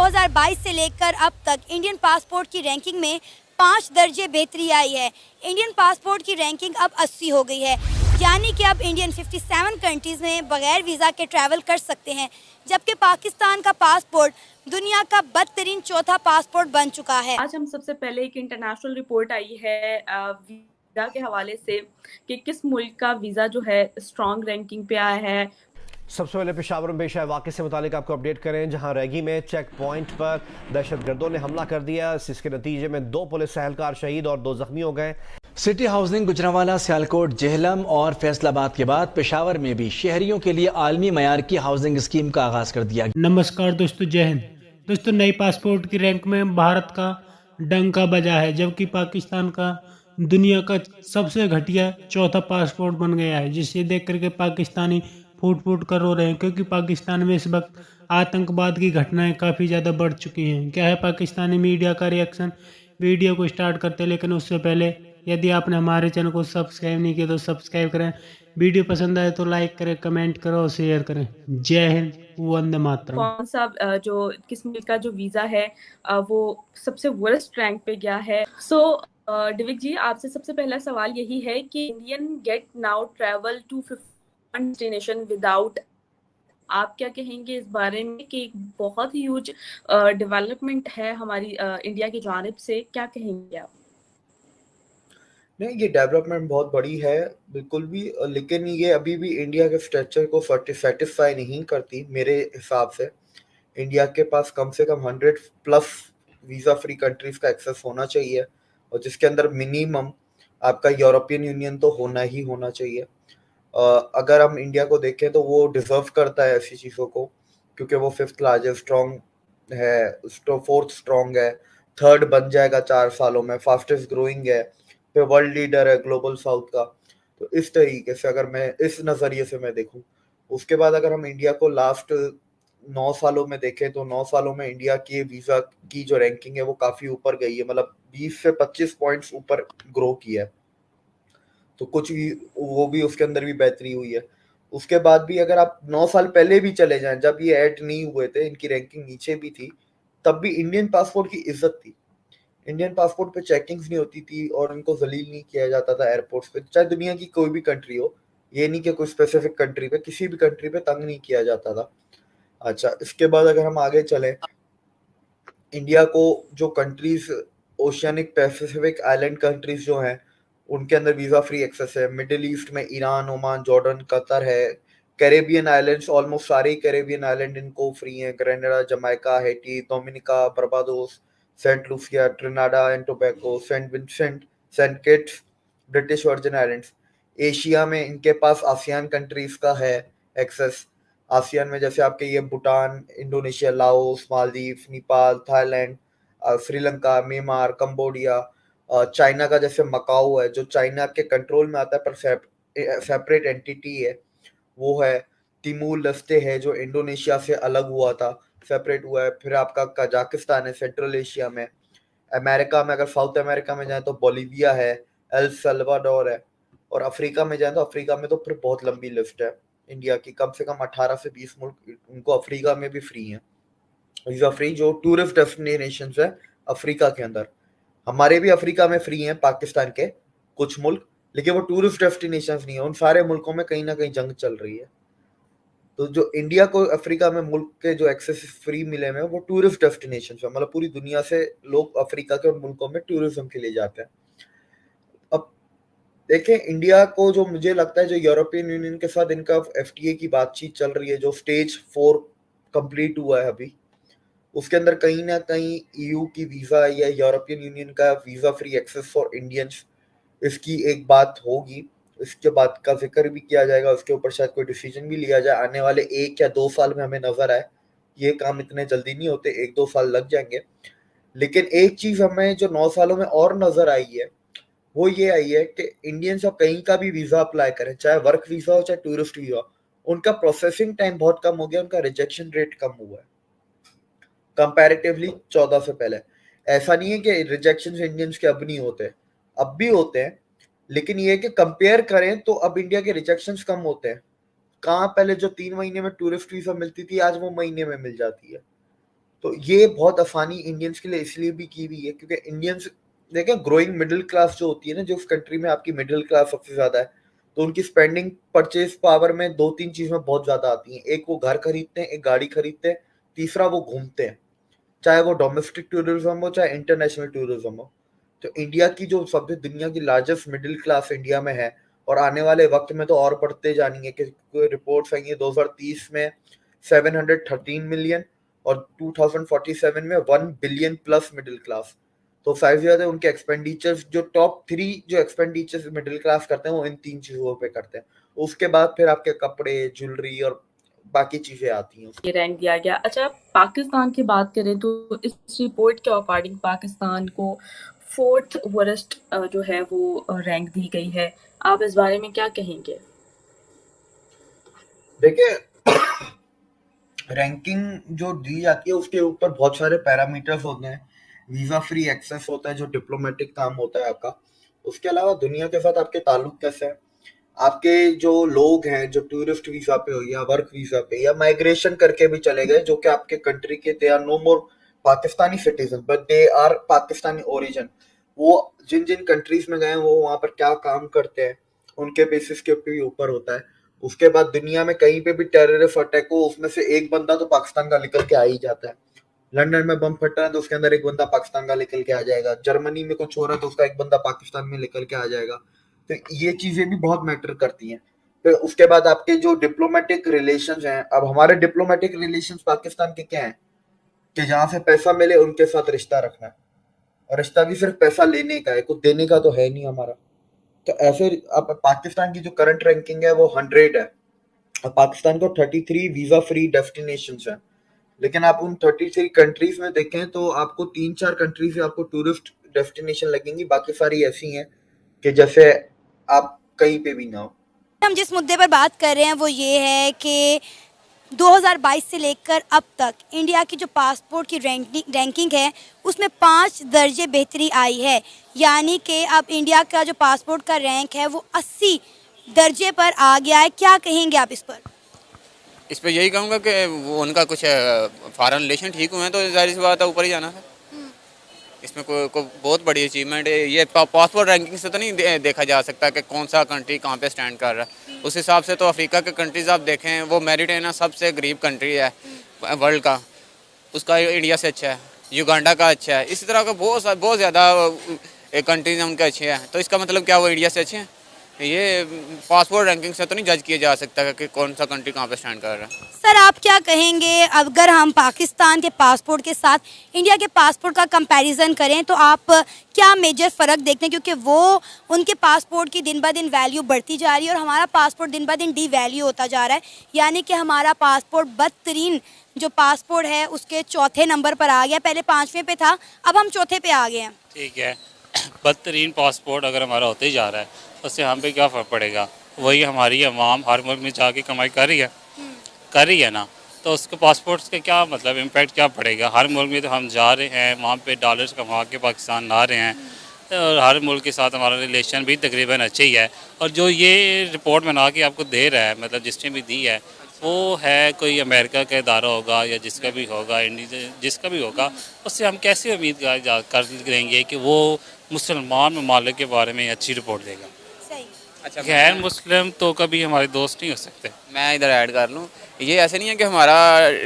2022 से लेकर अब तक इंडियन पासपोर्ट की रैंकिंग में 5 दर्जे बेहतरी आई है। इंडियन पासपोर्ट की रैंकिंग अब 80 हो गई है, यानी कि अब इंडियन 57 कंट्रीज में बगैर वीज़ा के ट्रैवल कर सकते हैं, जबकि पाकिस्तान का पासपोर्ट दुनिया का बदतरीन चौथा पासपोर्ट बन चुका है। आज हम सबसे पहले एक इंटरनेशनल रिपोर्ट आई है वीज़ा के हवाले से कि किस मुल्क का वीज़ा जो है स्ट्रॉन्ग रैंकिंग पे आया है। सबसे पहले पेशावर में पेश आए वाक़े से मुतालिक आपको अपडेट करें, जहां रैगी में चेक पॉइंट पर दहशतगर्दों ने हमला कर दिया। इसके नतीजे में 2 पुलिस एहलकार शहीद और 2 जख्मी हो गए। सिटी हाउसिंग गुजरांवाला, सियालकोट, जेहलम और फैसलाबाद के बाद पेशावर में भी शहरियों के लिए आलमी मयार की हाउसिंग स्कीम का आगाज कर दिया। नमस्कार दोस्तों, जय हिंद। दोस्तों, नई पासपोर्ट की रैंक में भारत का डंका बजा है, जबकि पाकिस्तान का दुनिया का सबसे घटिया चौथा पासपोर्ट बन गया है, जिसे देख करके पाकिस्तानी फूट फूट कर रो रहे हैं, क्योंकि पाकिस्तान में इस वक्त आतंकवाद की घटनाएं काफ़ी ज़्यादा बढ़ चुकी हैं। क्या है पाकिस्तानी मीडिया का रिएक्शन, वीडियो को स्टार्ट करते हैं, लेकिन उससे पहले यदि आपने हमारे चैनल को सब्सक्राइब नहीं किया तो सब्सक्राइब करें, वीडियो पसंद आए तो लाइक करें, कमेंट करो और शेयर करें। जय हिंद, वंदे मातरम। कौन सा जो किस मुल्क का जो वीज़ा है वो सबसे वर्स्ट रैंक पे गया है। डिविक जी, आपसे सबसे पहला सवाल यही है कि Indian get now travel to 51 destination without, आप क्या कहेंगे इस बारे में कि एक बहुत ही ह्यूज डेवलपमेंट है हमारी इंडिया की जानिब से, क्या कहेंगे आप? नहीं, ये डेवलपमेंट बहुत बड़ी है बिल्कुल भी, लेकिन ये अभी भी इंडिया के स्ट्रक्चर को सेटिस्फाई नहीं करती मेरे हिसाब से। इंडिया के पास कम से कम 100 प्लस वीज़ा फ्री कंट्रीज का एक्सेस होना चाहिए, और जिसके अंदर मिनिमम आपका यूरोपियन यूनियन तो होना ही होना चाहिए। अगर हम इंडिया को देखें तो वो डिजर्व करता है ऐसी चीज़ों को, क्योंकि वो 5th लार्जेस्ट स्ट्रॉन्ग है, 4th स्ट्रॉन्ग है, 3rd बन जाएगा 4 सालों में, फास्टेस्ट ग्रोइंग है, फिर वर्ल्ड लीडर है ग्लोबल साउथ का। तो इस तरीके से अगर मैं इस नज़रिए से मैं देखूं, उसके बाद अगर हम इंडिया को लास्ट 9 सालों में देखें तो 9 सालों में इंडिया की वीज़ा की जो रैंकिंग है वो काफ़ी ऊपर गई है, मतलब 20 से 25 पॉइंट्स ऊपर ग्रो किया है। तो कुछ भी वो भी उसके अंदर भी बेहतरी हुई है। उसके बाद भी अगर आप 9 साल पहले भी चले जाएं, जब ये ऐड नहीं हुए थे, इनकी रैंकिंग नीचे भी थी, तब भी इंडियन पासपोर्ट की इज्जत थी। इंडियन पासपोर्ट पे चेकिंग्स नहीं होती थी और उनको जलील नहीं किया जाता था एयरपोर्ट्स पे, चाहे दुनिया की कोई भी कंट्री हो। ये नहीं कि कोई स्पेसिफिक कंट्री पे, किसी भी कंट्री पे तंग नहीं किया जाता था। अच्छा, इसके बाद अगर हम आगे चलें, इंडिया को जो countries oceanic Pacific island countries जो हैं उनके अंदर वीज़ा फ्री एक्सेस है। मिडिल ईस्ट में ईरान, ओमान, जॉर्डन, कतर है। कैरेबियन आइलैंड्स, ऑलमोस्ट सारे कैरेबियन आइलैंड इनको फ्री हैं। Grenada, Jamaica, Haiti, Dominica, Barbados, Saint Lucia, Trinidad and Tobago, Saint Vincent, Saint Kitts, British Virgin Islands. Asia में इनके पास ASEAN countries का है access. ASEAN में जैसे आपके ये Bhutan, Indonesia, Laos, Maldives, Nepal, Thailand, Sri Lanka, Myanmar, Cambodia. China का जैसे मकाऊ है, जो चाइना के कंट्रोल में आता है पर सेपरेट एंटिटी है, वो है। तिमूर लस्ते है जो इंडोनेशिया से अलग हुआ था, सेपरेट हुआ है। फिर आपका कजाकिस्तान है सेंट्रल एशिया में। अमेरिका में अगर साउथ अमेरिका में जाए तो बोलिविया है, एल सल्वाडोर है। और अफ्रीका में जाए तो अफ्रीका में तो फिर बहुत लंबी लिस्ट है इंडिया की, कम से कम 18 से 20 मुल्क उनको अफ्रीका में भी फ्री हैं वीजा फ्री, जो टूरिस्ट डेस्टिनेशन है अफ्रीका के अंदर। हमारे भी अफ्रीका में फ्री हैं पाकिस्तान के कुछ मुल्क, लेकिन वो टूरिस्ट डेस्टिनेशंस नहीं है। उन सारे मुल्कों में कहीं ना कहीं जंग चल रही है। तो जो इंडिया को अफ्रीका में मुल्क के जो एक्सेस फ्री मिले हुए हैं वो टूरिस्ट डेस्टिनेशन है, मतलब पूरी दुनिया से लोग अफ्रीका के उन मुल्कों में टूरिज्म के लिए जाते हैं। अब देखें, इंडिया को जो मुझे लगता है, जो यूरोपियन यूनियन के साथ इनका एफटीए की बातचीत चल रही है, जो स्टेज 4 कंप्लीट हुआ है अभी, उसके अंदर कहीं ना कहीं ईयू की वीजा या यूरोपियन यूनियन का visa free access for Indians, इसकी एक बात होगी। इसके बाद का जिक्र भी किया जाएगा, उसके ऊपर शायद कोई डिसीजन भी लिया जाए आने वाले 1 या 2 साल में। हमें नजर आए ये काम इतने जल्दी नहीं होते, 1-2 साल लग जाएंगे। लेकिन एक चीज हमें जो 9 सालों में और नजर आई है वो ये आई है कि इंडियंस अब कहीं का भी वीजा अप्लाई करें, चाहे वर्क वीजा हो चाहे टूरिस्ट वीजा, उनका प्रोसेसिंग टाइम बहुत कम हो गया, उनका रिजेक्शन रेट कम हुआ है कंपैरेटिवली 14 से पहले। ऐसा नहीं है कि रिजेक्शन इंडियंस के अब नहीं होते, अब भी होते हैं, लेकिन ये है कि कंपेयर करें तो अब इंडिया के रिजेक्शंस कम होते हैं। कहाँ पहले जो 3 महीने में टूरिस्ट वीजा मिलती थी, आज वो महीने में मिल जाती है। तो ये बहुत आसानी इंडियंस के लिए इसलिए भी की हुई है क्योंकि इंडियंस देखें, ग्रोइंग मिडिल क्लास जो होती है ना, जिस कंट्री में आपकी मिडिल क्लास सबसे ज्यादा है, तो उनकी स्पेंडिंग परचेज पावर में 2-3 चीजें बहुत ज्यादा आती हैं। एक वो घर खरीदते हैं, एक गाड़ी खरीदते हैं, तीसरा वो घूमते हैं, चाहे वो डोमेस्टिक टूरिज्म हो चाहे इंटरनेशनल टूरिज्म हो। तो इंडिया की जो सबसे दुनिया की लार्जेस्ट मिडिल क्लास इंडिया में है, और आने वाले वक्त में तो और बढ़ते जानी है कि रिपोर्ट्स आई हैं 2030 में 713 मिलियन और 2047 में 1 बिलियन प्लस मिडिल क्लास। तो साइज ज्यादा उनके एक्सपेंडिचर्स जो टॉप 3 जो एक्सपेंडिचर्स मिडिल क्लास करते हैं वो इन 3 चीजों पे करते हैं। उसके बाद फिर आपके कपड़े, ज्वेलरी और बाकी चीजें आती हैं। ये रैंक दिया गया। अच्छा, पाकिस्तान की बात करें तो इस रिपोर्ट के अकॉर्डिंग पाकिस्तान को 4th वर्स्ट जो है वो रैंक दी गई है। आप इस बारे में क्या कहेंगे? देखिए, रैंकिंग जो दी जाती है उसके ऊपर बहुत सारे पैरामीटर्स होते हैं। वीजा फ्री एक्सेस होता है जो डिप्लोमेटिक काम होता है आपका। उसके अलावा दुनिया के साथ आपके ताल्लुक कैसे हैं, आपके जो लोग हैं जो टूरिस्ट वीजा पे हो या वर्क वीजा पे या माइग्रेशन करके भी चले गए, जो कि आपके कंट्री के, they are no more Pakistani citizen but they are Pakistani origin. वो जिन जिन कंट्रीज में गए हैं वो वहां पर क्या काम करते हैं उनके बेसिस के ऊपर होता है। उसके बाद दुनिया में कहीं पे भी टेररिस्ट अटैक हो, उसमें से एक बंदा तो पाकिस्तान का निकल के आ ही जाता है। लंदन में बम फट रहा है तो उसके अंदर एक बंदा पाकिस्तान का निकल के आ जाएगा। जर्मनी में कुछ हो रहा है तो उसका एक बंदा पाकिस्तान में निकल के आ जाएगा। तो ये चीजें भी बहुत मैटर करती हैं। फिर उसके बाद आपके जो डिप्लोमेटिक रिलेशंस हैं, अब हमारे डिप्लोमेटिक रिलेशंस पाकिस्तान के क्या हैं कि जहां से पैसा मिले उनके साथ रिश्ता रखना है, और रिश्ता भी सिर्फ पैसा लेने का है, कुछ देने का तो है नहीं हमारा। तो ऐसे अब पाकिस्तान की जो करंट रैंकिंग है वो 100 है, और पाकिस्तान को 33 वीजा फ्री डेस्टिनेशंस हैं। लेकिन आप उन 33 कंट्रीज में देखें तो आपको 3-4 कंट्री से आपको टूरिस्ट डेस्टिनेशन लगेंगी, बाकी सारी ऐसी हैं कि जैसे आप कहीं पे भी ना हो। हम जिस मुद्दे पर बात कर रहे हैं वो ये है कि 2022 से लेकर अब तक इंडिया की जो पासपोर्ट की रैंकिंग है उसमें 5 दर्जे बेहतरी आई है। यानी कि अब इंडिया का जो पासपोर्ट का रैंक है वो 80 दर्जे पर आ गया है। क्या कहेंगे आप इस पर? इस पर यही कहूँगा कि वो उनका कुछ फॉरेन रिलेशन ठीक हुए हैं तो जाहिर सी बात है ऊपर ही जाना है। इसमें कोई बहुत बड़ी अचीवमेंट है ये। पासपोर्ट रैंकिंग से तो नहीं देखा जा सकता कि कौन सा कंट्री कहाँ पे स्टैंड कर रहा है। उस हिसाब से तो अफ्रीका के कंट्रीज़ आप देखें, वो मेरिटेना सबसे गरीब कंट्री है वर्ल्ड का, उसका इंडिया से अच्छा है, युगांडा का अच्छा है। इसी तरह का बहुत ज़्यादा कंट्रीज हैं उनके अच्छे हैं। तो इसका मतलब क्या वो इंडिया से अच्छे हैं? ये पासपोर्ट रैंकिंग से तो नहीं जज किया जा सकता कि कौन सा कंट्री कहाँ पे स्टैंड कर रहा है। सर, आप क्या कहेंगे अगर हम पाकिस्तान के पासपोर्ट के साथ इंडिया के पासपोर्ट का कंपैरिजन करें तो आप क्या मेजर फ़र्क देखते हैं? क्योंकि वो उनके पासपोर्ट की दिन ब दिन वैल्यू बढ़ती जा रही है और हमारा पासपोर्ट दिन ब दिन डी वैल्यू होता जा रहा है। यानी कि हमारा पासपोर्ट बदतरीन जो पासपोर्ट है उसके 4थे नंबर पर आ गया। पहले 5वें पे था, अब हम 4थे पे आ गए हैं। ठीक है, बदतरीन पासपोर्ट अगर हमारा होते ही जा रहा है उससे हम पे क्या फ़र्क पड़ेगा? वही हमारी अवाम हर मुल्क में जाके कमाई कर रही है ना, तो उसके पासपोर्ट्स के क्या मतलब इम्पैक्ट क्या पड़ेगा? हर मुल्क में तो हम जा रहे हैं, वहाँ पे डॉलर्स कमा के पाकिस्तान ला रहे हैं, और हर मुल्क के साथ हमारा रिलेशन भी तकरीबन अच्छा ही है। और जो ये रिपोर्ट बना के आपको दे रहा है, मतलब जिसने भी दी है, वो है कोई अमेरिका का इदारा होगा या जिसका भी होगा, जिसका भी होगा, उससे हम कैसे उम्मीद कर लेंगे कि वो मुसलमान ममालिक के बारे में अच्छी रिपोर्ट देगा? अच्छा, गैर मुस्लिम तो कभी हमारे दोस्त नहीं हो सकते। मैं इधर ऐड कर लूँ, ये ऐसे नहीं है कि हमारा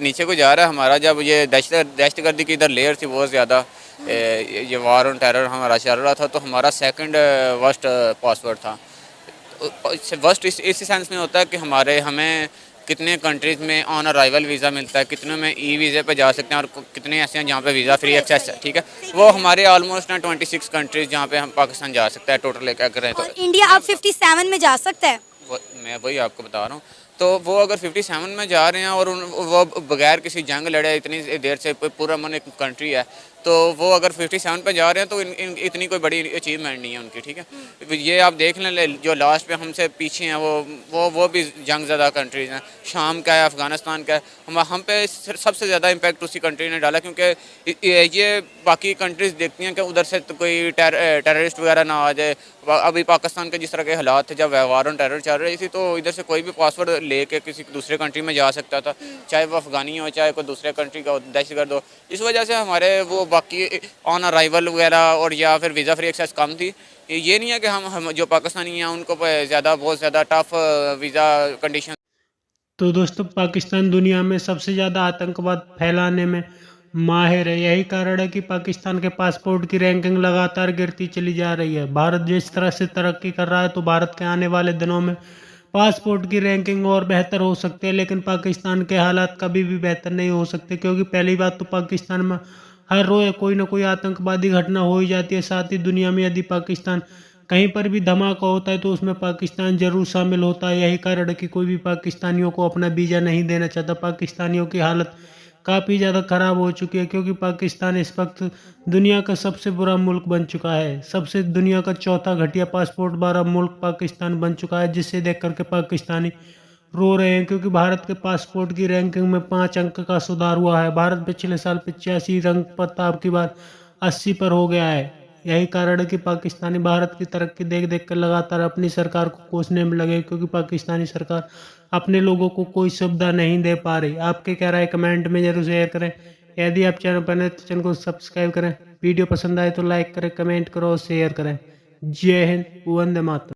नीचे को जा रहा है। हमारा जब ये दहशतगर्दी की इधर लेयर थी बहुत ज़्यादा, ये वार ऑन टेरर हमारा चल रहा था, तो हमारा 2nd वर्स्ट पासपोर्ट था। वर्स्ट इस सेंस में होता है कि हमें कितने कंट्रीज़ में ऑन अराइवल वीज़ा मिलता है, कितने में ई वीज़े पे जा सकते हैं, और कितने ऐसे हैं जहाँ पे वीज़ा फ्री एक्सेस है। ठीक है, वो हमारे ऑलमोस्ट ना 26 कंट्रीज़ जहाँ पे हम पाकिस्तान जा सकता है टोटल लेकर करें तो। इंडिया अब 57 में जा सकता है। मैं वही आपको बता रहा हूँ। तो वो अगर 57 में जा रहे हैं और वो बगैर किसी जंग लड़े इतनी देर से पूरा मन एक कंट्री है, तो वो अगर 57 पे जा रहे हैं तो इतनी कोई बड़ी अचीवमेंट नहीं है उनकी, ठीक है। ये आप देख लें जो लास्ट पे हमसे पीछे हैं वो भी जंग ज़्यादा कंट्रीज़ हैं, शाम का है, अफ़गानिस्तान का है। हम पे सबसे ज़्यादा इम्पैक्ट उसी कंट्री ने डाला, क्योंकि ये बाकी कंट्रीज़ देखती हैं कि उधर से तो कोई टेररिस्ट वगैरह ना आ जाए। अभी पाकिस्तान के जिस तरह के हालात थे जब वार ऑन टेरर चल रही थी, तो इधर से कोई भी पासवर्ड लेके किसी दूसरे कंट्री में जा सकता था, चाहे वो अफ़गानी हो चाहे कोई दूसरे कंट्री का दहशतगर्द हो। इस वजह से हमारे वो बाकी ऑन अराइवल वगैरह और या फिर वीज़ा फ्री एक्सेस कम थी। ये नहीं है कि हम जो पाकिस्तानी हैं उनको बहुत ज़्यादा टफ वीज़ा कंडीशन। तो दोस्तों, पाकिस्तान दुनिया में सबसे ज़्यादा आतंकवाद फैलाने में माहिर है। यही कारण है कि पाकिस्तान के पासपोर्ट की रैंकिंग लगातार गिरती चली जा रही है। भारत जिस तरह से तरक्की कर रहा है, तो भारत के आने वाले दिनों में पासपोर्ट की रैंकिंग और बेहतर हो सकती है, लेकिन पाकिस्तान के हालात कभी भी बेहतर नहीं हो सकते, क्योंकि पहली बात तो पाकिस्तान में हर रोज़ कोई ना कोई आतंकवादी घटना हो ही जाती है। साथ ही दुनिया में यदि पाकिस्तान कहीं पर भी धमाका होता है तो उसमें पाकिस्तान जरूर शामिल होता है। यही कारण है कि कोई भी पाकिस्तानियों को अपना वीज़ा नहीं देना चाहता। पाकिस्तानियों की हालत काफ़ी ज़्यादा ख़राब हो चुकी है, क्योंकि पाकिस्तान इस वक्त दुनिया का सबसे बुरा मुल्क बन चुका है। सबसे दुनिया का चौथा घटिया पासपोर्ट वाला मुल्क पाकिस्तान बन चुका है, जिससे देख करके पाकिस्तानी रो रहे हैं, क्योंकि भारत के पासपोर्ट की रैंकिंग में 5 अंक का सुधार हुआ है। भारत पिछले साल 85 रैंक पर था, अब की बार 80 पर हो गया है। यही कारण है कि पाकिस्तानी भारत की तरक्की देख देख कर लगातार अपनी सरकार को कोसने में लगे, क्योंकि पाकिस्तानी सरकार अपने लोगों को कोई सुविधा नहीं दे पा रही। आपके क्या राय कमेंट में जरूर शेयर करें। यदि आप चैनल पर नए तो चैनल को सब्सक्राइब करें। वीडियो पसंद आए तो लाइक करें, कमेंट करो और शेयर करें। जय हिंद, वंदे मातरम।